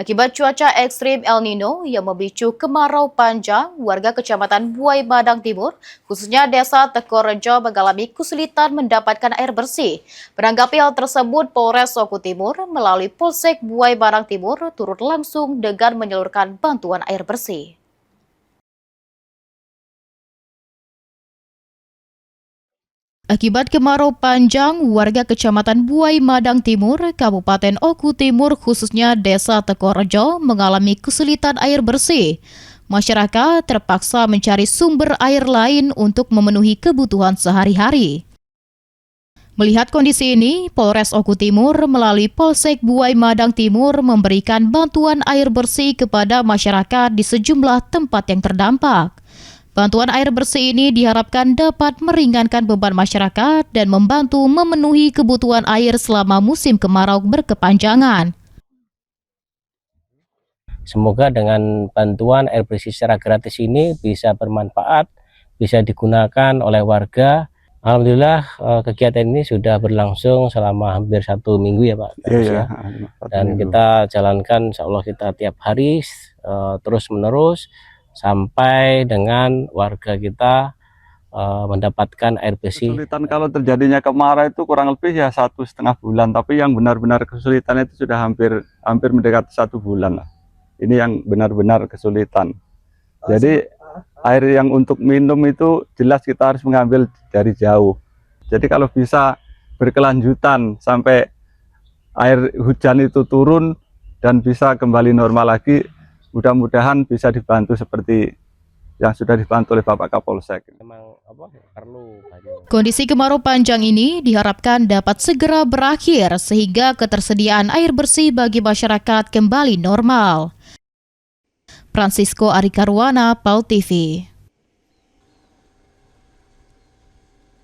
Akibat cuaca ekstrim El Nino yang memicu kemarau panjang, warga Kecamatan Buai Madang Timur, khususnya Desa Tekorejo, mengalami kesulitan mendapatkan air bersih. Menanggapi hal tersebut, Polres Oku Timur melalui Polsek Buai Madang Timur turut langsung dengan menyalurkan bantuan air bersih. Akibat kemarau panjang, warga Kecamatan Buai Madang Timur, Kabupaten Oku Timur, khususnya Desa Tekorejo, mengalami kesulitan air bersih. Masyarakat terpaksa mencari sumber air lain untuk memenuhi kebutuhan sehari-hari. Melihat kondisi ini, Polres Oku Timur melalui Polsek Buai Madang Timur memberikan bantuan air bersih kepada masyarakat di sejumlah tempat yang terdampak. Bantuan air bersih ini diharapkan dapat meringankan beban masyarakat dan membantu memenuhi kebutuhan air selama musim kemarau berkepanjangan. Semoga dengan bantuan air bersih secara gratis ini bisa bermanfaat, bisa digunakan oleh warga. Alhamdulillah kegiatan ini sudah berlangsung selama hampir 1 minggu ya Pak. Iya. Dan kita jalankan, insya Allah kita tiap hari terus menerus sampai dengan warga kita mendapatkan air bersih. Kesulitan kalau terjadinya kemarau itu kurang lebih ya 1,5 bulan, tapi yang benar-benar kesulitan itu sudah hampir mendekati 1 bulan lah. Ini yang benar-benar kesulitan. Jadi air yang untuk minum itu jelas kita harus mengambil dari jauh. Jadi kalau bisa berkelanjutan sampai air hujan itu turun dan bisa kembali normal lagi, mudah-mudahan bisa dibantu seperti yang sudah dibantu oleh Bapak Kapolsek. Kondisi kemarau panjang ini diharapkan dapat segera berakhir sehingga ketersediaan air bersih bagi masyarakat kembali normal. Francisco Arikarwana, PAL TV.